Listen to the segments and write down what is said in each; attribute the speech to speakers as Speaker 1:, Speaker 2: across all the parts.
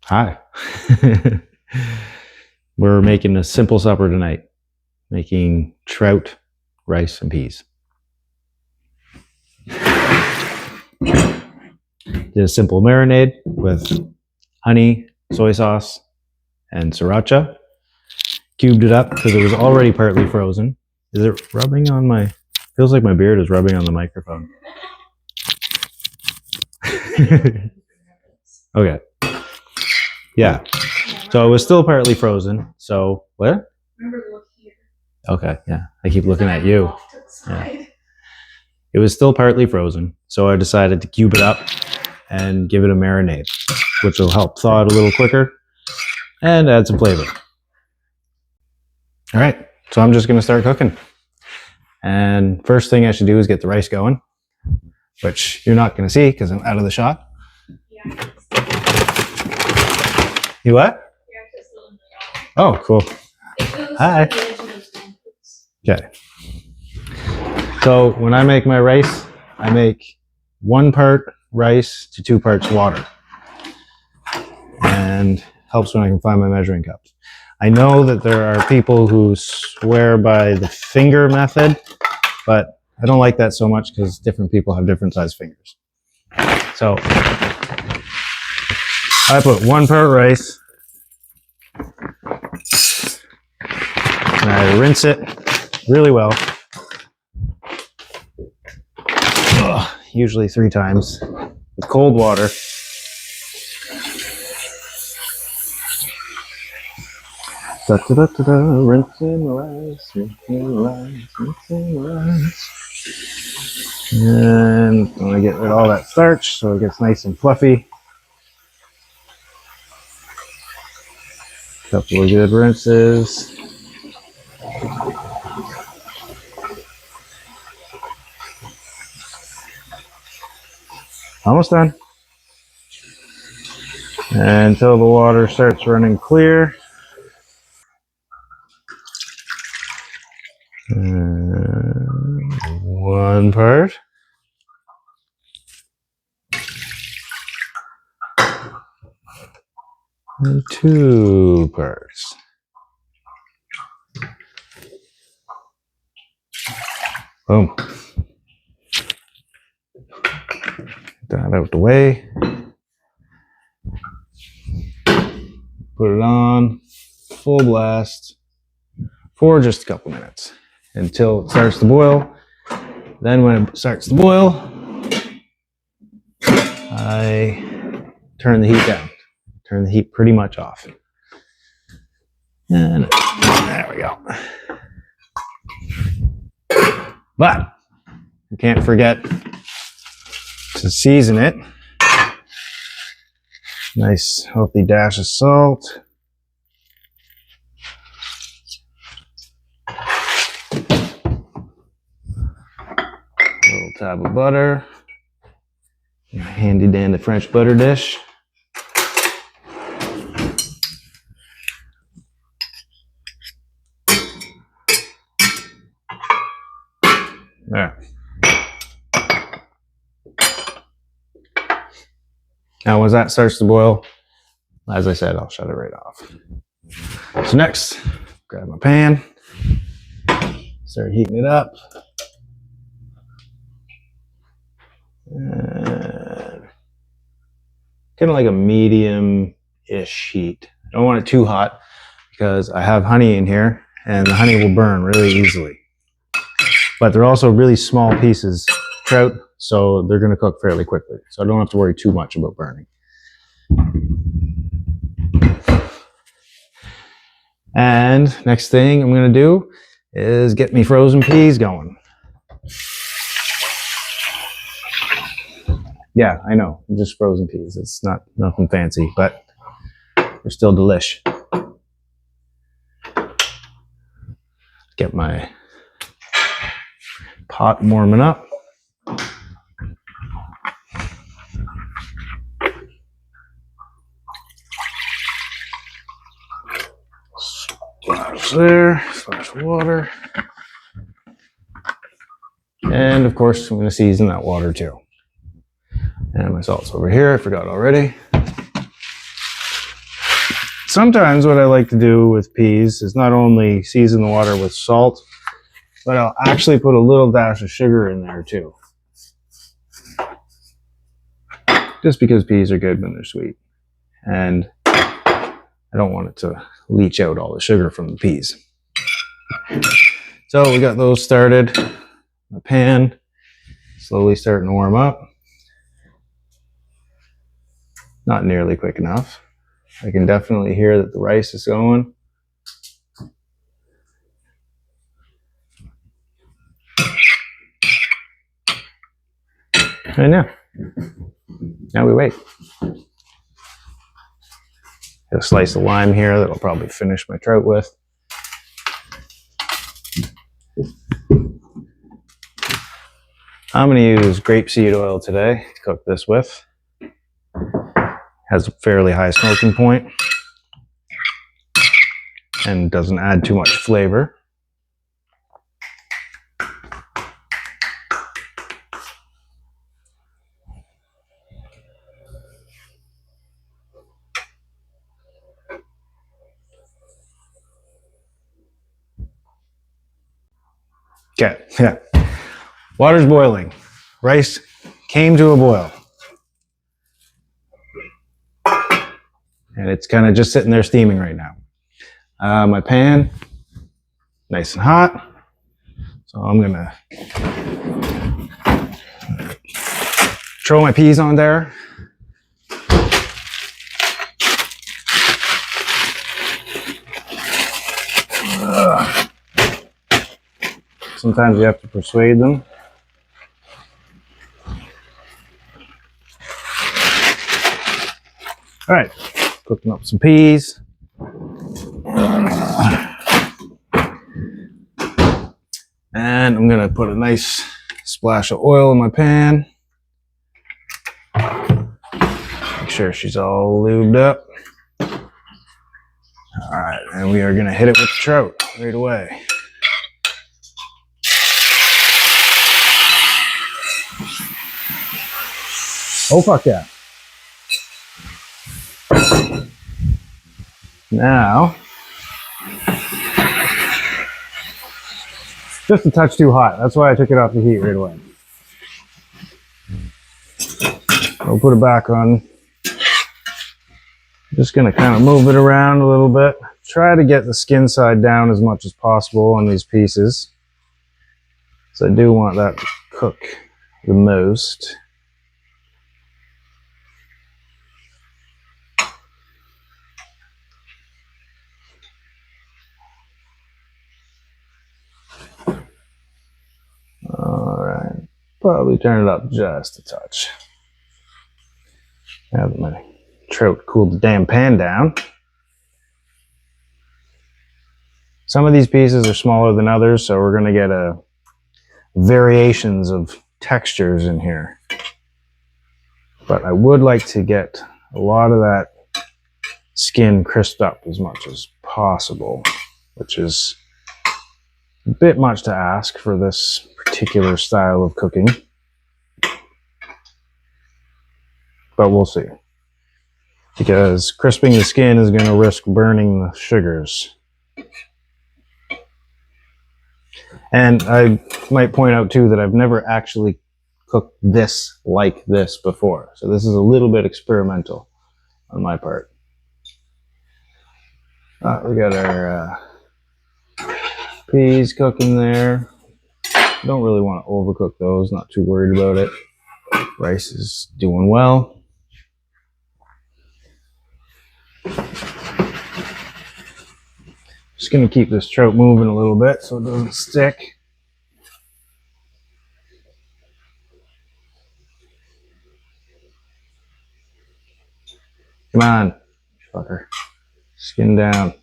Speaker 1: Hi. We're making a simple supper tonight. Making trout, rice, and peas. Did a simple marinade with honey, soy sauce, and sriracha. Cubed it up because it was already partly frozen. Is it rubbing on my... Feels like my beard is rubbing on the microphone. Okay. Yeah. So it was still partly frozen. So what?
Speaker 2: Remember to look here.
Speaker 1: Okay, yeah. I keep looking at you. Yeah. It was still partly frozen, so I decided to cube it up and give it a marinade, which will help thaw it a little quicker and add some flavor. All right, so I'm just going to start cooking. And first thing I should do is get the rice going, which you're not going to see because I'm out of the shot.
Speaker 2: Yeah.
Speaker 1: You what? Oh, cool. Hi. Okay. So when I make my rice, I make 1 part rice to 2 parts water. And helps when I can find my measuring cups. I know that there are people who swear by the finger method, but I don't like that so much because different people have different size fingers. So I put 1 part rice and I rinse it really well. Usually 3 times with cold water. Rinsing the rice, rinsing the rice, rinsing the rice. And I'm gonna get rid of all that starch so it gets nice and fluffy. Couple of good rinses. Almost done. And until the water starts running clear. 1 part. And 2 parts. Boom. Get that out the way. Put it on full blast for just a couple minutes until it starts to boil. Then when it starts to boil, I turn the heat down. Turn the heat pretty much off. And there we go. But you can't forget to season it. Nice healthy dash of salt. A little tab of butter. Handy dandy French butter dish. There. Now, once that starts to boil, as I said, I'll shut it right off. So next, grab my pan, start heating it up. And kind of like a medium-ish heat. I don't want it too hot because I have honey in here and the honey will burn really easily. But they're also really small pieces trout, so they're going to cook fairly quickly. So I don't have to worry too much about burning. And next thing I'm going to do is get me frozen peas going. Yeah, I know, just frozen peas. It's not nothing fancy, but they're still delish. Get my pot warming up. Splash there, splash water. And of course, I'm going to season that water too. And my salt's over here, I forgot already. Sometimes what I like to do with peas is not only season the water with salt, but I'll actually put a little dash of sugar in there too. Just because peas are good when they're sweet. And I don't want it to leach out all the sugar from the peas. So we got those started. My pan slowly starting to warm up. Not nearly quick enough. I can definitely hear that the rice is going. And yeah, now we wait. Got a slice of lime here that I'll probably finish my trout with. I'm going to use grapeseed oil today to cook this with. Has a fairly high smoking point and doesn't add too much flavor. Okay, yeah. Water's boiling. Rice came to a boil. And it's kind of just sitting there steaming right now. My pan, nice and hot. So I'm gonna throw my peas on there. Sometimes you have to persuade them. All right, cooking up some peas. And I'm gonna put a nice splash of oil in my pan. Make sure she's all lubed up. All right, and we are gonna hit it with the trout right away. Oh, fuck yeah. Now, just a touch too hot. That's why I took it off the heat right away. I'll put it back on. Just gonna kind of move it around a little bit. Try to get the skin side down as much as possible on these pieces. So I do want that to cook the most. Alright, probably turn it up just a touch. Now that my trout cooled the damn pan down. Some of these pieces are smaller than others, so we're going to get variations of textures in here. But I would like to get a lot of that skin crisped up as much as possible, which is a bit much to ask for this particular style of cooking. But we'll see. Because crisping the skin is going to risk burning the sugars. And I might point out too that I've never actually cooked this like this before. So this is a little bit experimental on my part. We got our peas cooking there. Don't really want to overcook those, not too worried about it. Rice is doing well. Just going to keep this trout moving a little bit so it doesn't stick. Come on, fucker. Skin down.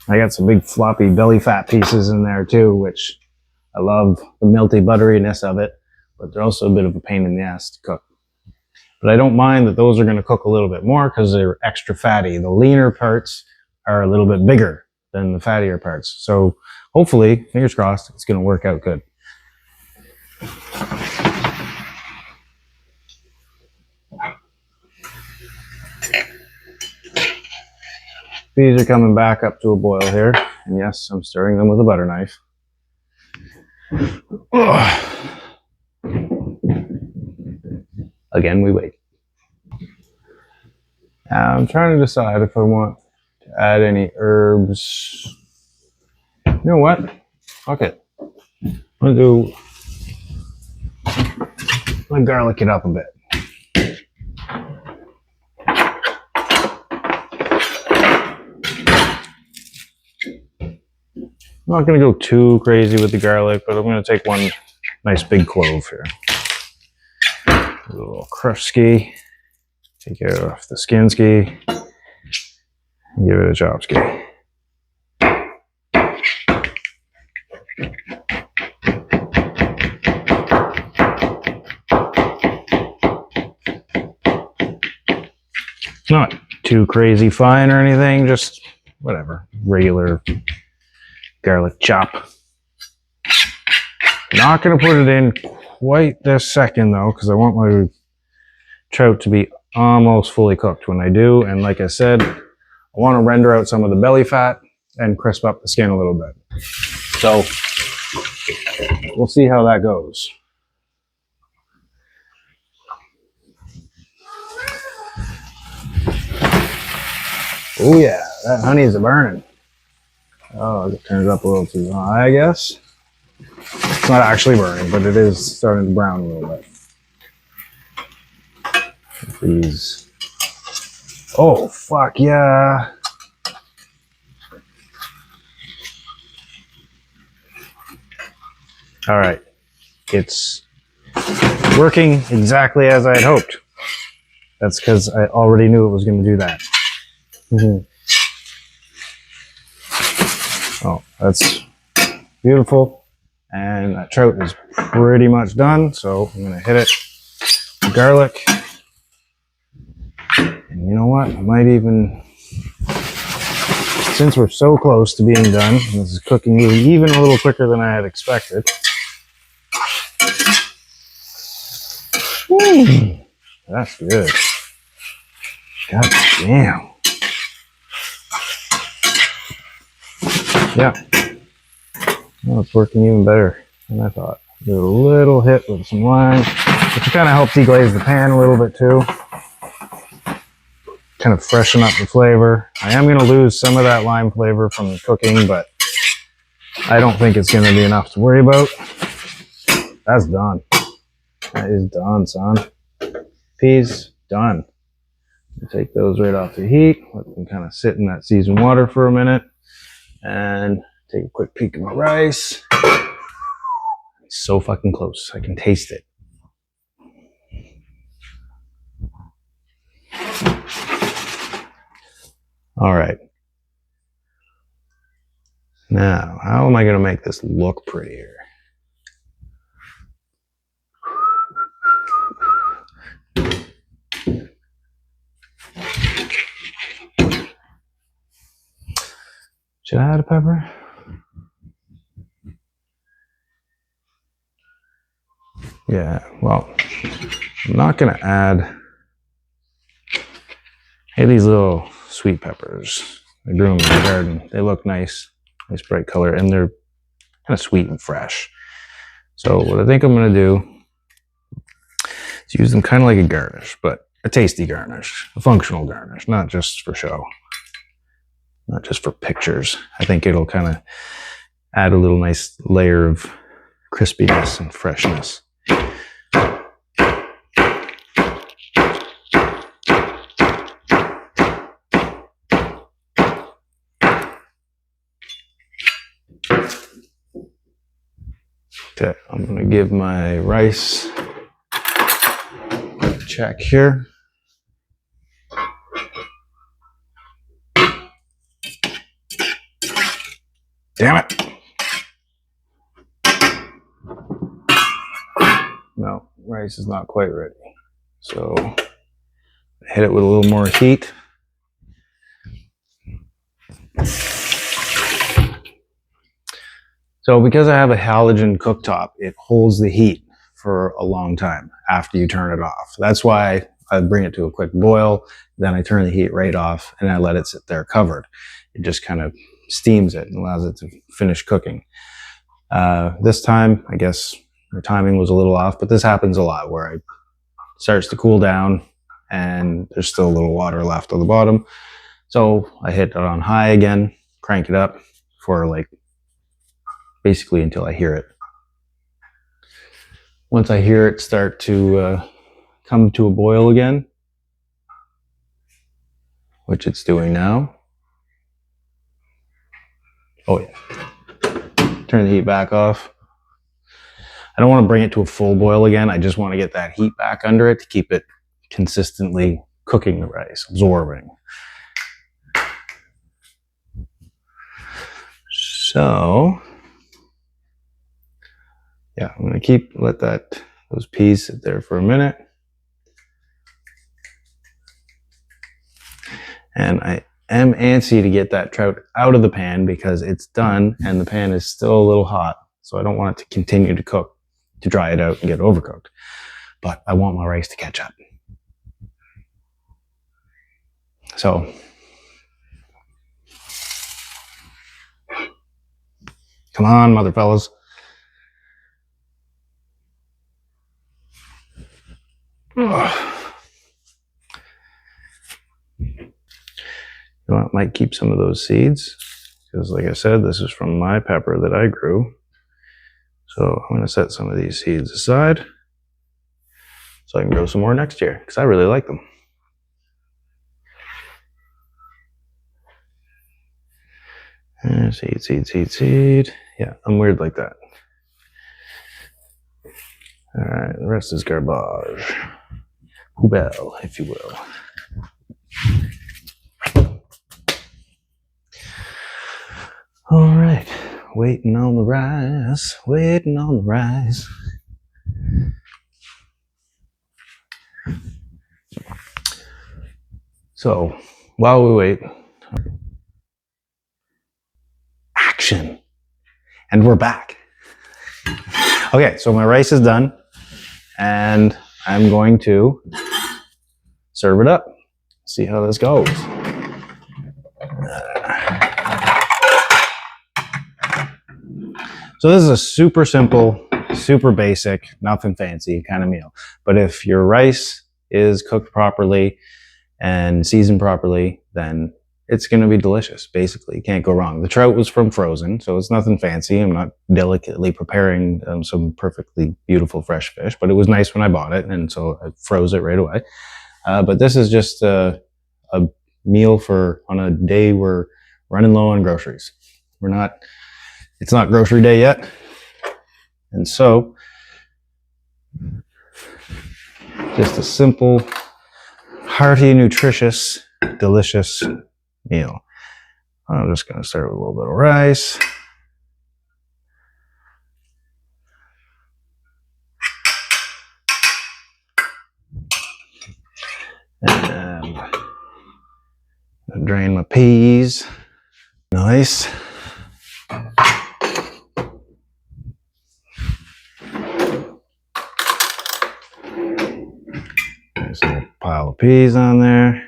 Speaker 1: I got some big floppy belly fat pieces in there too, which I love the melty butteriness of it, but they're also a bit of a pain in the ass to cook. But I don't mind that those are going to cook a little bit more because they're extra fatty. The leaner parts are a little bit bigger than the fattier parts. So hopefully, fingers crossed, it's going to work out good. These are coming back up to a boil here. And yes, I'm stirring them with a butter knife. Again, we wait. Now, I'm trying to decide if I want to add any herbs. You know what? Fuck it. I'm going to garlic it up a bit. I'm not going to go too crazy with the garlic, but I'm going to take one nice big clove here. A little crush ski. Take it off the skin ski. And give it a chop ski. Not too crazy fine or anything, just whatever. Regular garlic chop. Not going to put it in quite this second though, because I want my trout to be almost fully cooked when I do. And like I said, I want to render out some of the belly fat and crisp up the skin a little bit. So we'll see how that goes. Oh yeah, that honey is burning. Oh, it turned up a little too high, I guess. It's not actually burning, but it is starting to brown a little bit. These. Oh, fuck yeah. All right. It's working exactly as I had hoped. That's because I already knew it was going to do that. Oh, that's beautiful. And that trout is pretty much done. So I'm going to hit it with garlic. And you know what? I might even, since we're so close to being done, and this is cooking even a little quicker than I had expected. Woo, that's good. God damn. Yeah. Well, it's working even better than I thought. Give it a little hit with some lime, which kind of helps deglaze the pan a little bit too. Kind of freshen up the flavor. I am going to lose some of that lime flavor from the cooking, but I don't think it's going to be enough to worry about. That's done. That is done, son. Peas, done. Take those right off the heat. Let them kind of sit in that seasoned water for a minute. And take a quick peek at my rice. It's so fucking close. I can taste it. All right. Now, how am I going to make this look prettier? Should I add a pepper? Yeah, well, I'm not going to add. Hey, these little sweet peppers. I grew them in the garden. They look nice, nice bright color, and they're kind of sweet and fresh. So what I think I'm going to do is use them kind of like a garnish, but a tasty garnish, a functional garnish, not just for show, not just for pictures. I think it'll kind of add a little nice layer of crispiness and freshness. Okay, I'm going to give my rice a check here. Damn it! No, rice is not quite ready. So hit it with a little more heat. So because I have a halogen cooktop, it holds the heat for a long time after you turn it off. That's why I bring it to a quick boil, then I turn the heat right off and I let it sit there covered. It just kind of steams it and allows it to finish cooking. This time, I guess the timing was a little off, but this happens a lot where it starts to cool down and there's still a little water left on the bottom. So I hit it on high again, crank it up for like basically until I hear it. Once I hear it start to come to a boil again, which it's doing now. Oh yeah. Turn the heat back off. I don't want to bring it to a full boil again. I just want to get that heat back under it to keep it consistently cooking the rice, absorbing. So, yeah, I'm going to let those peas sit there for a minute. And I am antsy to get that trout out of the pan because it's done and the pan is still a little hot. So I don't want it to continue to cook, to dry it out and get overcooked. But I want my rice to catch up. So, come on, mother fellas. Ugh. You know, I might keep some of those seeds because, like I said, this is from my pepper that I grew. So I'm going to set some of these seeds aside so I can grow some more next year because I really like them. And seed, seed, seed, seed. Yeah, I'm weird like that. All right, the rest is garbage. Poubelle, if you will. All right, waiting on the rice, waiting on the rice. So, while we wait, action. And we're back. Okay, so my rice is done, and I'm going to serve it up. See how this goes. So this is a super simple, super basic, nothing fancy kind of meal. But if your rice is cooked properly and seasoned properly, then it's going to be delicious. Basically, you can't go wrong. The trout was from frozen, so it's nothing fancy. I'm not delicately preparing some perfectly beautiful fresh fish, but it was nice when I bought it, and so I froze it right away. But this is just a meal for on a day we're running low on groceries. It's not grocery day yet. And so, just a simple, hearty, nutritious, delicious meal. I'm just going to start with a little bit of rice. And drain my peas. Nice. Nice little pile of peas on there.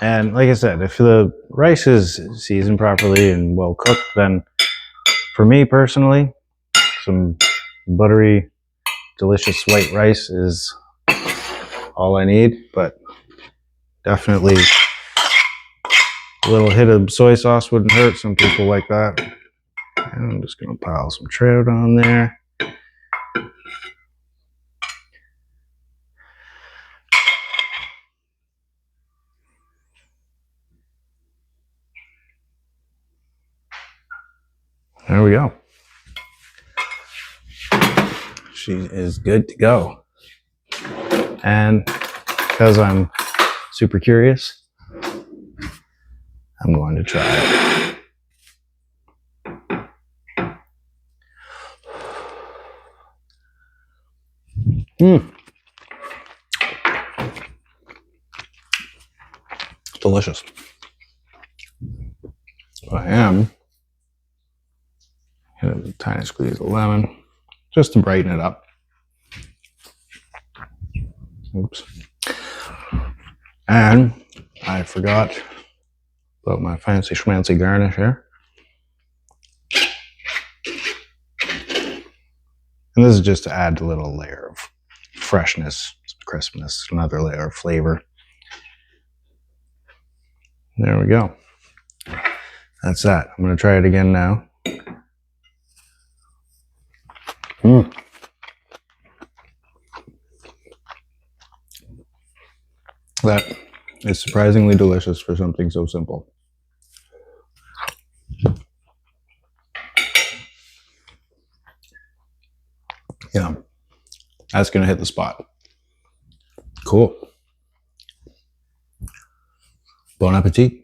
Speaker 1: And like I said, if the rice is seasoned properly and well cooked, then for me personally, some buttery, delicious white rice is all I need. But definitely a little hit of soy sauce wouldn't hurt. Some people like that. And I'm just going to pile some trout on there. There we go. She is good to go. And because I'm super curious, I'm going to try it. Delicious. I am gonna a tiny squeeze of lemon just to brighten it up. Oops. And I forgot about my fancy schmancy garnish here. And this is just to add a little layer of freshness, crispness, another layer of flavor. There we go. That's that. I'm going to try it again now. That is surprisingly delicious for something so simple. Yeah, that's going to hit the spot. Cool. Bon appetit.